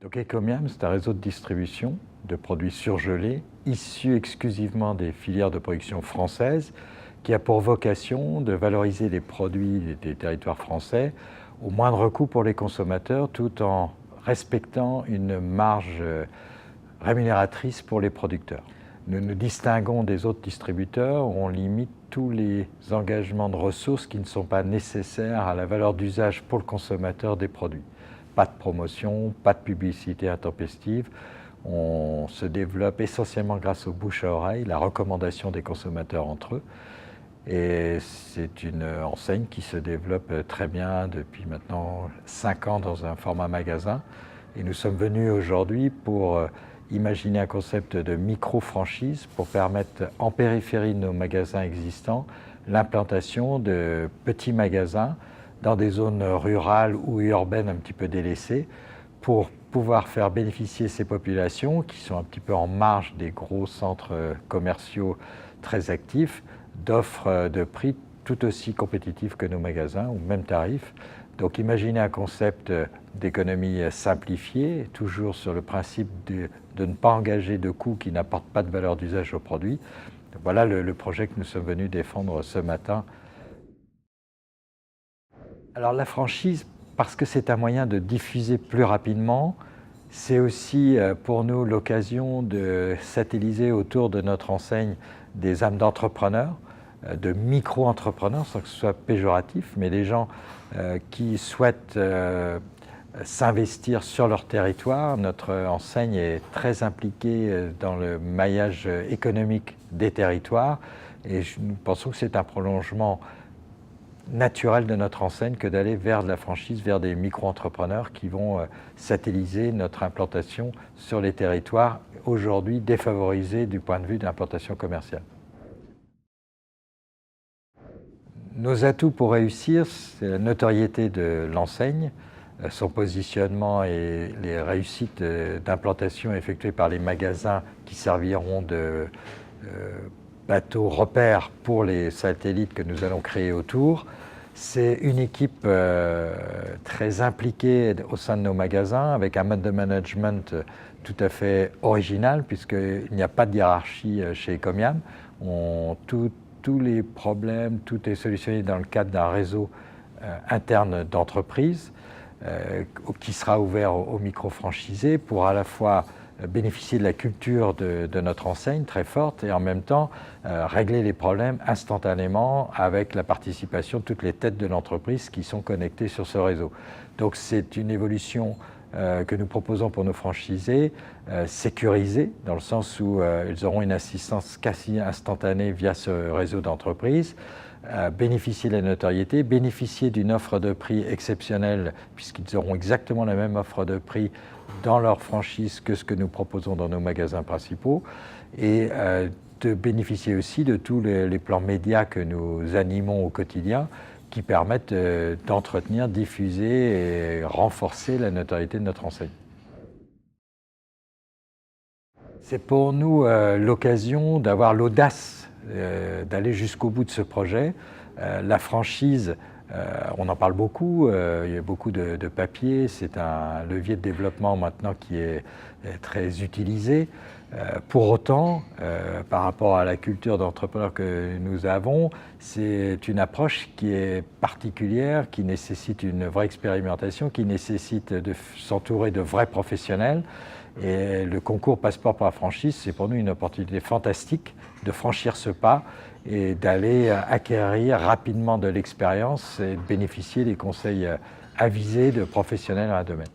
Donc Ecomiam, c'est un réseau de distribution de produits surgelés issus exclusivement des filières de production françaises qui a pour vocation de valoriser les produits des territoires français au moindre coût pour les consommateurs tout en respectant une marge rémunératrice pour les producteurs. Nous nous distinguons des autres distributeurs où on limite tous les engagements de ressources qui ne sont pas nécessaires à la valeur d'usage pour le consommateur des produits. Pas de promotion, pas de publicité intempestive. On se développe essentiellement grâce au bouche à oreille, la recommandation des consommateurs entre eux. Et c'est une enseigne qui se développe très bien depuis maintenant 5 ans dans un format magasin. Et nous sommes venus aujourd'hui pour imaginer un concept de micro-franchise pour permettre en périphérie de nos magasins existants l'implantation de petits magasins dans des zones rurales ou urbaines un petit peu délaissées pour pouvoir faire bénéficier ces populations qui sont un petit peu en marge des gros centres commerciaux très actifs d'offres de prix tout aussi compétitifs que nos magasins ou même tarifs. Donc imaginez un concept d'économie simplifiée, toujours sur le principe de ne pas engager de coûts qui n'apportent pas de valeur d'usage au produit. Voilà le projet que nous sommes venus défendre ce matin. Alors la franchise, parce que c'est un moyen de diffuser plus rapidement, c'est aussi pour nous l'occasion de satelliser autour de notre enseigne des âmes d'entrepreneurs, de micro-entrepreneurs, sans que ce soit péjoratif, mais des gens qui souhaitent s'investir sur leur territoire. Notre enseigne est très impliquée dans le maillage économique des territoires et nous pensons que c'est un prolongement naturel de notre enseigne que d'aller vers de la franchise, vers des micro-entrepreneurs qui vont satelliser notre implantation sur les territoires aujourd'hui défavorisés du point de vue de l'implantation commerciale. Nos atouts pour réussir, c'est la notoriété de l'enseigne, son positionnement et les réussites d'implantation effectuées par les magasins qui serviront de bateau repère pour les satellites que nous allons créer autour. C'est une équipe très impliquée au sein de nos magasins avec un mode de management tout à fait original puisqu'il n'y a pas de hiérarchie chez Ecomiam. Tous les problèmes, tout est solutionné dans le cadre d'un réseau interne d'entreprise qui sera ouvert aux micro-franchisés pour à la fois bénéficier de la culture de notre enseigne très forte et en même temps régler les problèmes instantanément avec la participation de toutes les têtes de l'entreprise qui sont connectées sur ce réseau. Donc c'est une évolution que nous proposons pour nos franchisés, sécurisée dans le sens où ils auront une assistance quasi instantanée via ce réseau d'entreprise, bénéficier de la notoriété, bénéficier d'une offre de prix exceptionnelle puisqu'ils auront exactement la même offre de prix dans leur franchise que ce que nous proposons dans nos magasins principaux et de bénéficier aussi de tous les plans médias que nous animons au quotidien qui permettent d'entretenir, diffuser et renforcer la notoriété de notre enseigne. C'est pour nous l'occasion d'avoir l'audace d'aller jusqu'au bout de ce projet. La franchise, on en parle beaucoup, il y a beaucoup de papier, c'est un levier de développement maintenant qui est très utilisé. Pour autant, par rapport à la culture d'entrepreneur que nous avons, c'est une approche qui est particulière, qui nécessite une vraie expérimentation, qui nécessite de s'entourer de vrais professionnels. Et le concours Passeport pour la franchise, c'est pour nous une opportunité fantastique de franchir ce pas et d'aller acquérir rapidement de l'expérience et de bénéficier des conseils avisés de professionnels dans le domaine.